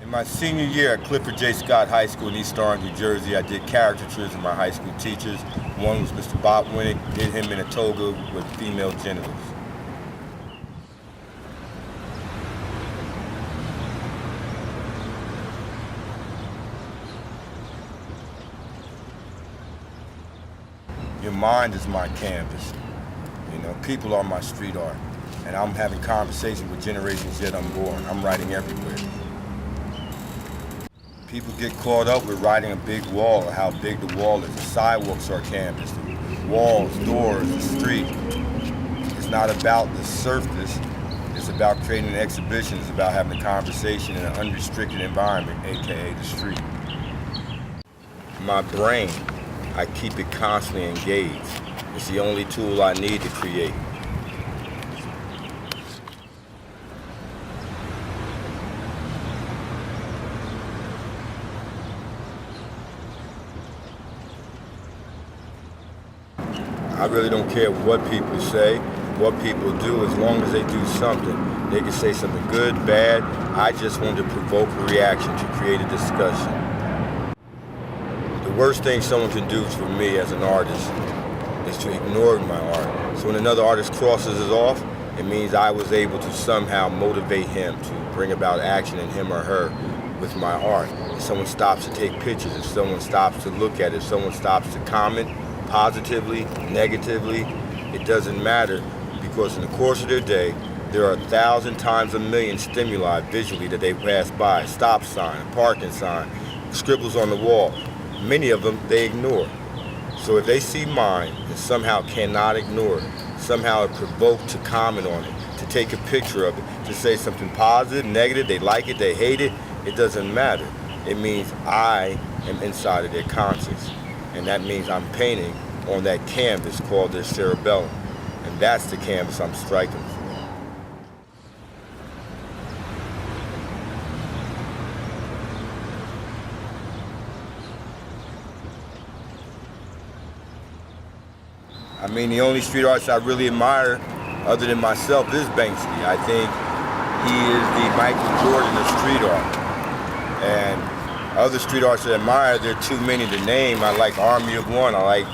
My senior year at Clifford J. Scott High School in East Orange, New Jersey, I did caricatures of my high school teachers. One was Mr. Bob Winnick, did him in a toga with female genitals. Your mind is my canvas. You know, people are my street art. And I'm having conversations with generations yet unborn. I'm writing everywhere. People get caught up with writing a big wall, or how big the wall is. The sidewalks are canvas, the walls, doors, the street. It's not about the surface. It's about creating an exhibition. It's about having a conversation in an unrestricted environment, AKA the street. My brain, I keep it constantly engaged. It's the only tool I need to create. I really don't care what people say, what people do, as long as they do something. They can say something good, bad. I just want to provoke a reaction, to create a discussion. The worst thing someone can do for me as an artist is to ignore my art. So when another artist crosses us off, it means I was able to somehow motivate him to bring about action in him or her with my art. If someone stops to take pictures, if someone stops to look at it, if someone stops to comment, positively, negatively, it doesn't matter, because in the course of their day, there are 1,000 times a million stimuli visually that they pass by. Stop sign, parking sign, scribbles on the wall. Many of them they ignore. So if they see mine and somehow cannot ignore it, somehow it provoked to comment on it, to take a picture of it, to say something positive, negative, they like it, they hate it, it doesn't matter. It means I am inside of their conscience. And that means I'm painting on that canvas called their cerebellum. And that's the canvas I'm striking for. I mean, the only street artist I really admire, other than myself, is Banksy. I think he is the Michael Jordan of street art. And other street artists I admire, there are too many to name. I like Army of One, I like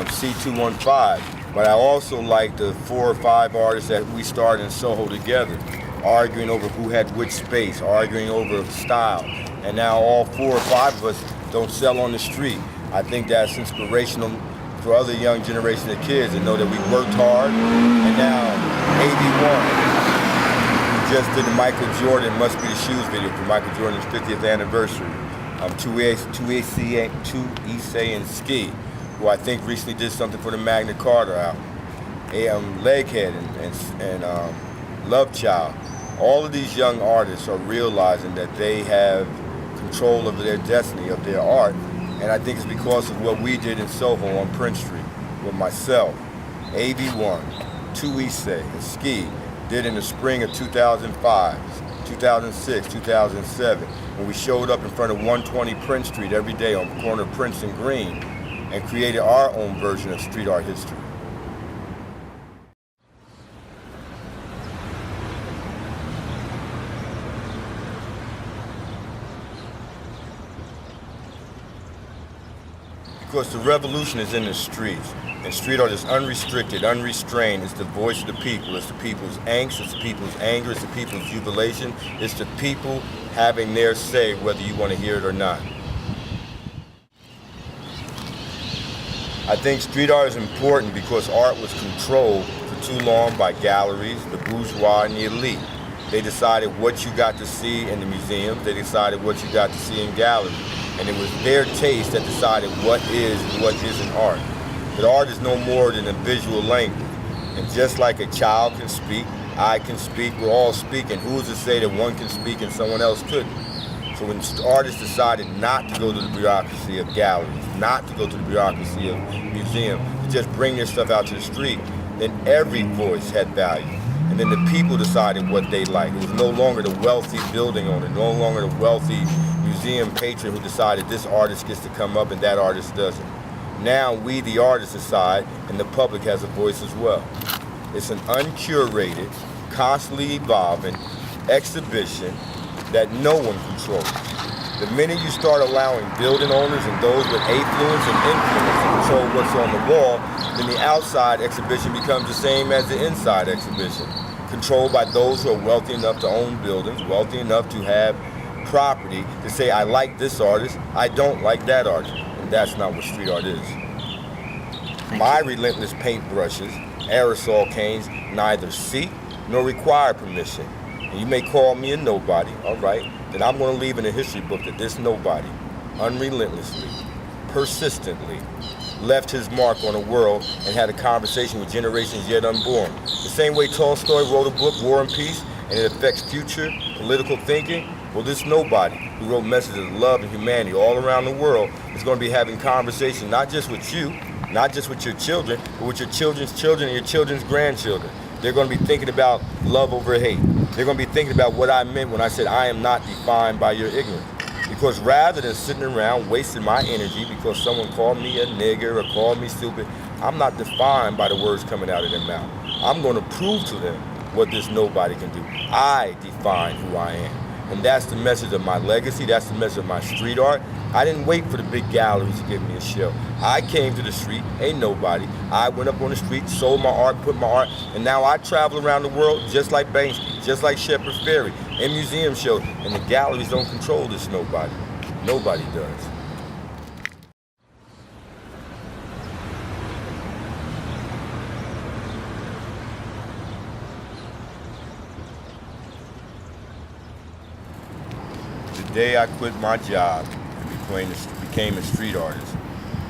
C215, but I also like the 4 or 5 artists that we started in Soho together, arguing over who had which space, arguing over style. And now all 4 or 5 of us don't sell on the street. I think that's inspirational for other young generation of kids to know that we worked hard. And now 81, we just did the Michael Jordan Must Be the Shoes video for Michael Jordan's 50th anniversary. Tuise and Ski, who I think recently did something for the Magna Carta album. Leghead and Love Child. All of these young artists are realizing that they have control of their destiny, of their art. And I think it's because of what we did in Soho on Prince Street with myself, AV1, Tuise, and Ski did in the spring of 2005, 2006, 2007, when we showed up in front of 120 Prince Street every day on the corner of Prince and Green and created our own version of street art history. Because the revolution is in the streets, and street art is unrestricted, unrestrained. It's the voice of the people. It's the people's angst, it's the people's anger, it's the people's jubilation. It's the people having their say whether you want to hear it or not. I think street art is important because art was controlled for too long by galleries, the bourgeois, and the elite. They decided what you got to see in the museums. They decided what you got to see in galleries. And it was their taste that decided what is and what isn't art. But art is no more than a visual language. And just like a child can speak, I can speak, we're all speaking. Who's to say that one can speak and someone else couldn't? So when artists decided not to go to the bureaucracy of galleries, not to go to the bureaucracy of museums, to just bring their stuff out to the street, then every voice had value. And then the people decided what they liked. It was no longer the wealthy building owner, no longer the wealthy museum patron who decided this artist gets to come up and that artist doesn't. Now we, the artists, decide, and the public has a voice as well. It's an uncurated, constantly evolving exhibition that no one controls. The minute you start allowing building owners and those with affluence and influence to control what's on the wall, then the outside exhibition becomes the same as the inside exhibition, controlled by those who are wealthy enough to own buildings, wealthy enough to have property to say, I like this artist, I don't like that artist. And that's not what street art is. My relentless paintbrushes, aerosol canes, neither seek nor require permission. And you may call me a nobody, all right, then I'm going to leave in the history book that this nobody, unrelentlessly, persistently, left his mark on the world and had a conversation with generations yet unborn. The same way Tolstoy wrote a book, War and Peace, and it affects future political thinking, well, this nobody who wrote messages of love and humanity all around the world is going to be having conversations not just with you, not just with your children, but with your children's children and your children's grandchildren. They're going to be thinking about love over hate. They're going to be thinking about what I meant when I said I am not defined by your ignorance. Because rather than sitting around wasting my energy because someone called me a nigger or called me stupid, I'm not defined by the words coming out of their mouth. I'm going to prove to them what this nobody can do. I define who I am. And that's the message of my legacy. That's the message of my street art. I didn't wait for the big galleries to give me a show. I came to the street, ain't nobody. I went up on the street, sold my art, put my art, and now I travel around the world just like Banksy, just like Shepard Fairey, in museum shows. And the galleries don't control this nobody. Nobody does. The day I quit my job and became a street artist,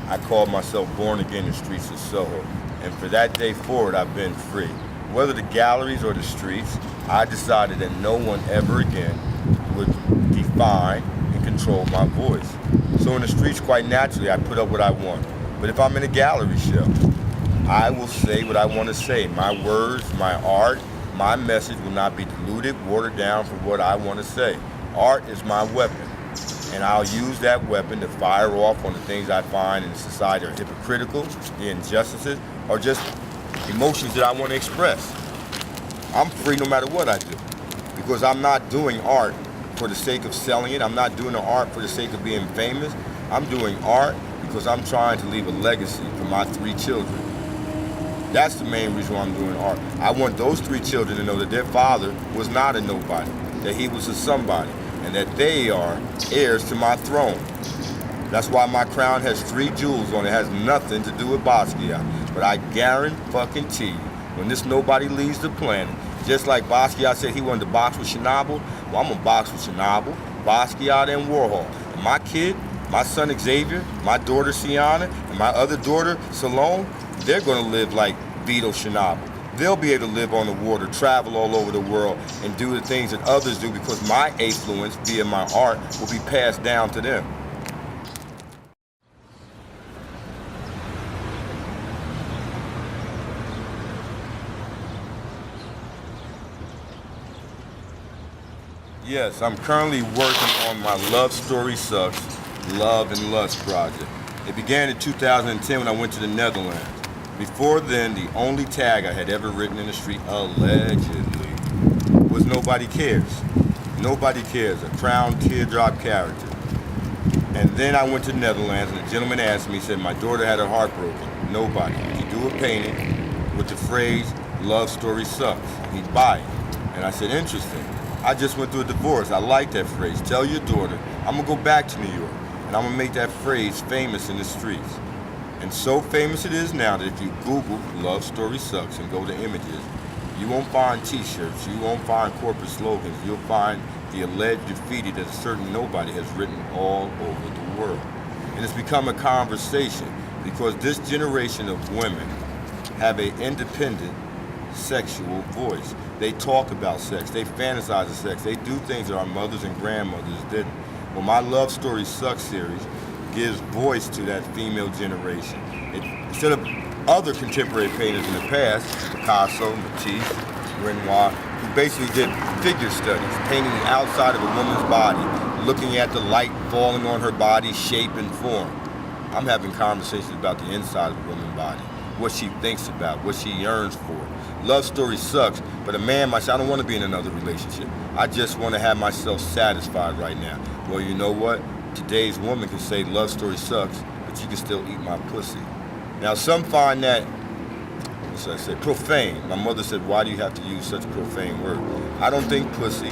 I called myself born again in the streets of Soho. And for that day forward, I've been free. Whether the galleries or the streets, I decided that no one ever again would define and control my voice. So in the streets, quite naturally, I put up what I want. But if I'm in a gallery show, I will say what I want to say. My words, my art, my message will not be diluted, watered down for what I want to say. Art is my weapon, and I'll use that weapon to fire off on the things I find in society are hypocritical, the injustices, or just emotions that I want to express. I'm free no matter what I do, because I'm not doing art for the sake of selling it. I'm not doing the art for the sake of being famous. I'm doing art because I'm trying to leave a legacy for my 3 children. That's the main reason why I'm doing art. I want those 3 children to know that their father was not a nobody, that he was a somebody, and that they are heirs to my throne. That's why my crown has 3 jewels on it. It has nothing to do with Basquiat. But I guarantee you, when this nobody leaves the planet, just like Basquiat said he wanted to box with Chernobyl, well, I'm gonna box with Chernobyl, Basquiat, and Warhol. And my kid, my son Xavier, my daughter Sienna, and my other daughter Salome, they're gonna live like Vito Chernobyl. They'll be able to live on the water, travel all over the world, and do the things that others do because my influence via my art will be passed down to them. Yes, I'm currently working on my Love Story Sucks, Love and Lust project. It began in 2010 when I went to the Netherlands. Before then, the only tag I had ever written in the street, allegedly, was Nobody Cares. Nobody Cares, a crown teardrop character. And then I went to the Netherlands and the gentleman asked me, he said, my daughter had her heart broken. Nobody. Could you do a painting with the phrase, Love Story Sucks? He'd buy it. And I said, interesting. I just went through a divorce. I like that phrase. Tell your daughter, I'm gonna go back to New York and I'm gonna make that phrase famous in the streets. And so famous it is now that if you Google Love Story Sucks and go to images, you won't find t-shirts, you won't find corporate slogans, you'll find the alleged graffiti that a certain nobody has written all over the world. And it's become a conversation because this generation of women have an independent sexual voice. They talk about sex, they fantasize of sex, they do things that our mothers and grandmothers didn't. Well, my Love Story Sucks series gives voice to that female generation. Instead of other contemporary painters in the past, Picasso, Matisse, Renoir, who basically did figure studies, painting the outside of a woman's body, looking at the light falling on her body, shape and form. I'm having conversations about the inside of a woman's body, what she thinks about, what she yearns for, Love story sucks, but a man might say, I don't want to be in another relationship. I just want to have myself satisfied right now. Well, you know what? Today's woman can say love story sucks, but you can still eat my pussy. Now, some find that, what should I say, profane. My mother said, why do you have to use such profane words? I don't think pussy,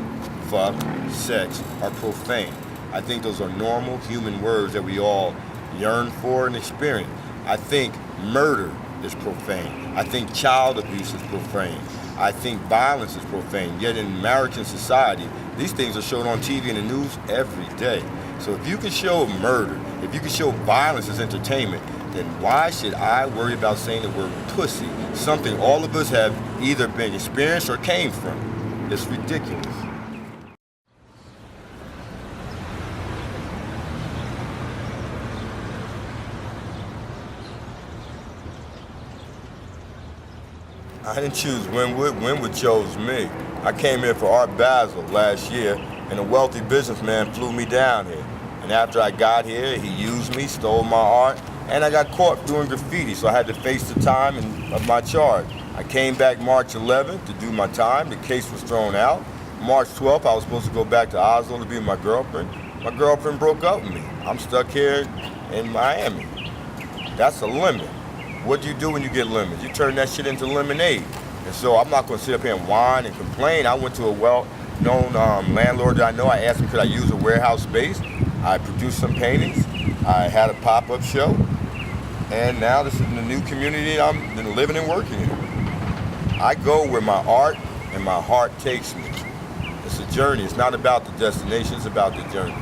fuck, sex are profane. I think those are normal human words that we all yearn for and experience. I think murder is profane. I think child abuse is profane. I think violence is profane. Yet in American society, these things are shown on TV and the news every day. So if you can show murder, if you can show violence as entertainment, then why should I worry about saying the word pussy, something all of us have either been experienced or came from? It's ridiculous. I didn't choose Wynwood. Wynwood chose me. I came here for Art Basel last year, and a wealthy businessman flew me down here. And after I got here, he used me, stole my art, and I got caught doing graffiti, so I had to face the time of my charge. I came back March 11th to do my time. The case was thrown out. March 12th, I was supposed to go back to Oslo to be with my girlfriend. My girlfriend broke up with me. I'm stuck here in Miami. That's a limit. What do you do when you get lemons? You turn that shit into lemonade. And so I'm not going to sit up here and whine and complain. I went to a well-known landlord that I know. I asked him, could I use a warehouse space? I produced some paintings. I had a pop-up show. And now this is the new community I'm living and working in. I go where my art and my heart takes me. It's a journey. It's not about the destination. It's about the journey.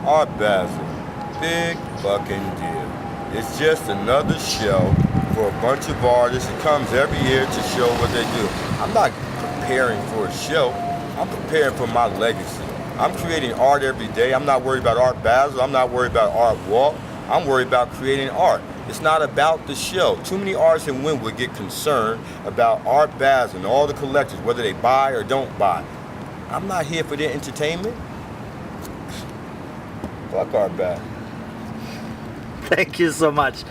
Art Basel, big fucking deal. It's just another show for a bunch of artists. It comes every year to show what they do. I'm not preparing for a show. I'm preparing for my legacy. I'm creating art every day. I'm not worried about Art Basel. I'm not worried about Art Walk. I'm worried about creating art. It's not about the show. Too many artists in Wynwood get concerned about Art Basel and all the collectors, whether they buy or don't buy. I'm not here for their entertainment. Fuck Art Basel. Thank you so much.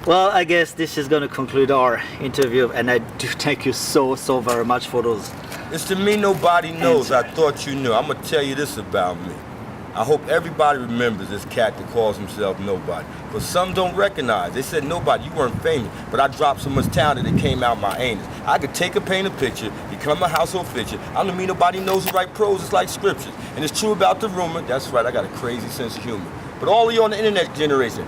Well, I guess this is going to conclude our interview, and I do thank you so very much for those. It's to me nobody knows. I thought you knew. I'm going to tell you this about me. I hope everybody remembers this cat that calls himself Nobody. But some don't recognize. They said, Nobody, you weren't famous. But I dropped so much talent that it came out my anus. I could take a paint a picture, become a household fixture. I don't mean nobody knows who write prose. It's like scriptures. And it's true about the rumor. That's right, I got a crazy sense of humor. But all of you on the internet generation,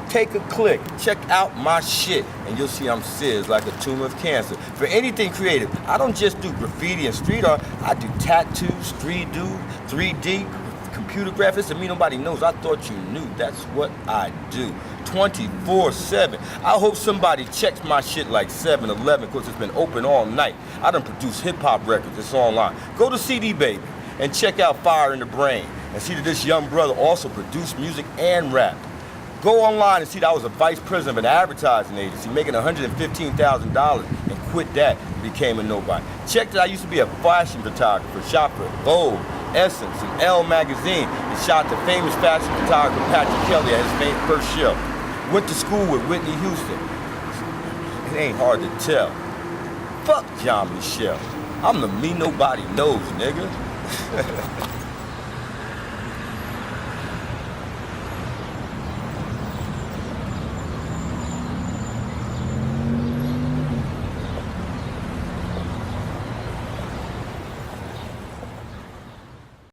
take a click, check out my shit, and you'll see I'm serious like a tumor of cancer. For anything creative, I don't just do graffiti and street art. I do tattoos, 3D, computer graphics, and me nobody knows. I thought you knew. That's what I do. 24/7. I hope somebody checks my shit like 7-Eleven because it's been open all night. I done produced hip-hop records. It's online. Go to CD Baby and check out Fire in the Brain and see that this young brother also produced music and rap. Go online and see that I was a vice president of an advertising agency making $115,000 and quit that and became a nobody. Check that I used to be a fashion photographer, shot for Vogue, Essence, and Elle magazine, and shot the famous fashion photographer Patrick Kelly at his first show. Went to school with Whitney Houston. It ain't hard to tell. Fuck John Michelle. I'm the me nobody knows, nigga.